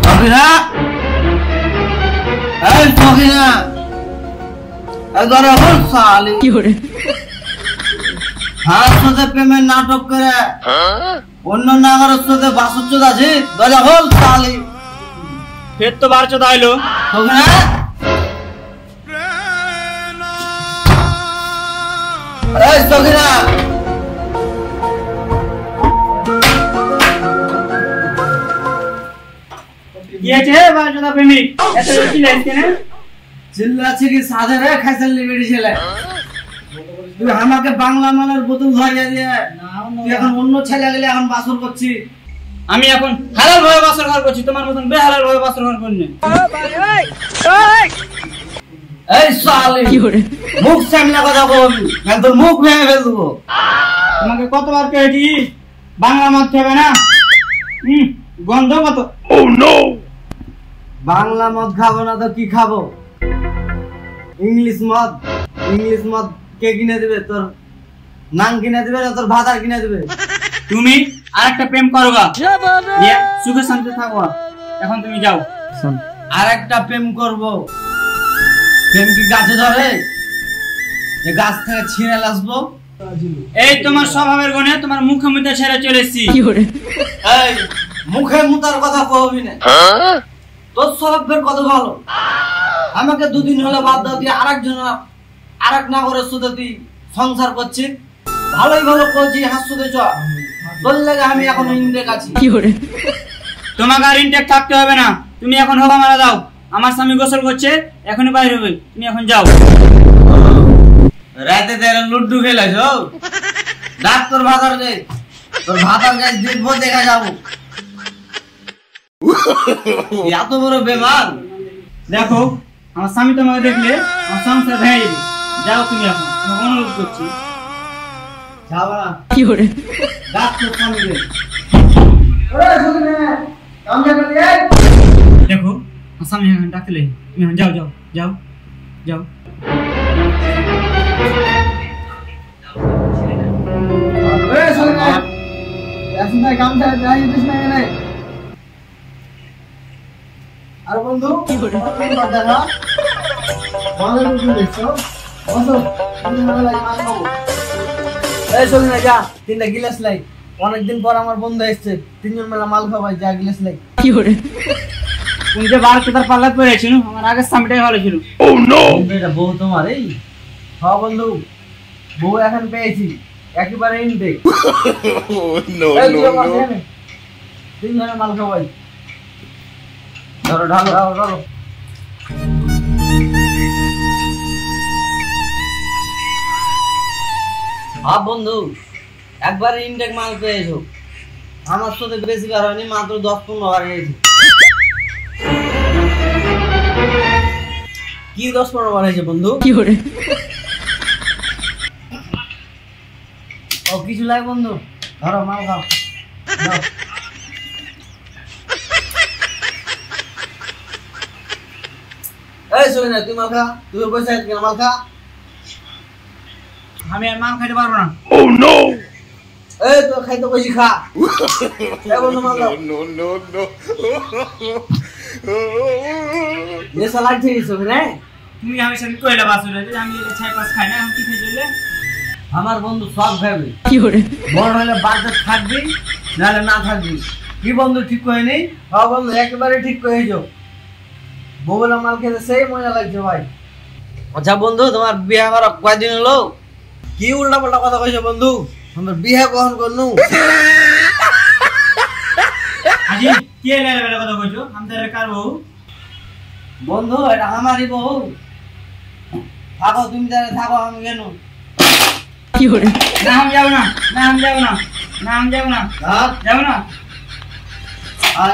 সখিনা এই সখিনা একবার এখন সালি কি করে হার সাথে প্রেমের নাটক করে অন্য নাগরের সাথে বাসুচোদ আছে দরজা খোল সালি ফের তো বার চোদা হইলো সখিনা এই সখিনা কি আছে বার চোদা প্রেমিক এত চিল্লাইছ কেন চিল্লাছি কি সাধে রে খাইছালি বেড়ি ছেলে তুই আমাকে বাংলা মালের বোতল ধরিয়ে দিয়ে তুই এখন অন্য ছেলে গেলে এখন বাসর করছি আমি এখন হালাল ভাবে বাসর ঘর করছি তোমার মতন বেহালাল ভাবে বাসর ঘর করি না এই সালে কি করে মুখ সামনে কথা বলবি আমি তোর মুখ ভেঙে ফেল দেবো তোমাকে কতবার কয়েছি বাংলা মদ খাবে না গন্ধ কত ও নো বাংলা মদ খাবো না তো কি খাবো ইংলিশ মদ কে কিনে দেবে তোর নাং কিনে দেবে না তোর ভাতার কিনে দেবে তুমি আরেকটা প্রেম করোগা সুখে শান্তি থাকো এখন তুমি যাও আরেকটা প্রেম করব প্রেম কি গাছে ধরে যে গাছ থেকে ছিঁড়ে আসবো এই তোমার স্বভাবের গুণে তোমার মুখে মুখে ছেড়ে চলে এসেছি এই মুখে মুতার কথা কহবি না তোর স্বভাবের কত ভালো আমাকে দুদিন হলে বাদ দাও দিয়ে আরেক নাগরের সাথে তুই সংসার করছিস ভালোই ভালো করছি হাসতে চ তোর লাগে আমি এখন ইন্দ্রের কাছে তোমাকে আর ইনটেক থাকতে হবে না তুমি এখন হবা মারা দাও আমার স্বামী গোসল করছে এখনই বাইরে হবে তুমি এখন যাও রাতে তেরে লুড্ডু খেলাছ ডাক তোর ভাতার গে তোর ভাতার গাছ দেখবো দেখা যাবো এত বড় বেমান দেখো আমার স্বামী তোমাকে দেখলে আমার সংসার ভেঙে যাবে যাও তুমি এখন তোমাকে অনুরোধ করছি যাবো না কি করে ডাক তোর স্বামী গে দেখো আমার স্বামী এখন ডাকলে তুমি এখন যাও যাও যাও যাও আর বন্ধু যা তিনটা গিলাস লাই অনেকদিন পর আমার বন্ধু এসছে তিনজন মেলা মাল খাওয়াই যা গিলাস লাই কি করে তুমি যে বার কোথার পাল্লাত পড়েছিল আমার আগের স্বামীটাই ভালো ছিল এটা বউ তোমার এই হ্যাঁ বন্ধু বউ এখন পেয়েছি একেবারে ইনটেক তিনজনের মাল খাওয়াই ধরো ঢালো ঢালো ঢালো হ্যাঁ বন্ধু একবারে ইনটেক মাল পেয়েছো আমার সাথে বেশি বার হয়নি মাত্র 10-15 বার হয়েছে কি 10-15 বার হয়েছে বন্ধু কি করে ও কিছু লাগে বন্ধু ধরো মাল খাও এই শুনে না তুই মাল খা তুই পয়সা কেন মাল খা আমি আর মাল খাইতে পারবো না ও নো এই তো খাইতে বেশি খা এই বন্ধু মাল দাও নো নো নো নেশা লাগছে শুনে তুমি আমি সাথে কইলা বাসুরে যে আমি এটা ছাই পাস খাই না আমি কি খাই দিলে আমার বন্ধু সব খাবে কি করে বড় হলে বাড়িতে থাকবি নালে না থাকবি কি বন্ধু ঠিক কই নেই হ্যাঁ বন্ধু একেবারে ঠিক কই যাও বউলা মাল খেতে সেই মজা লাগছে ভাই আচ্ছা বন্ধু তোমার বিয়ে হওয়ার কয়দিন হলো কি উল্টা পাল্টা কথা কইছো বন্ধু আমার বিয়ে কখন করনু আজি কে লেলে কথা কইছো আমাদের কার বউ বন্ধু এটা আমারই বউ থাকো তুমি যারা থাকো আমি কেন কি করে না আমি যাব না না আমি যাব না না আমি যাব না যাব না আর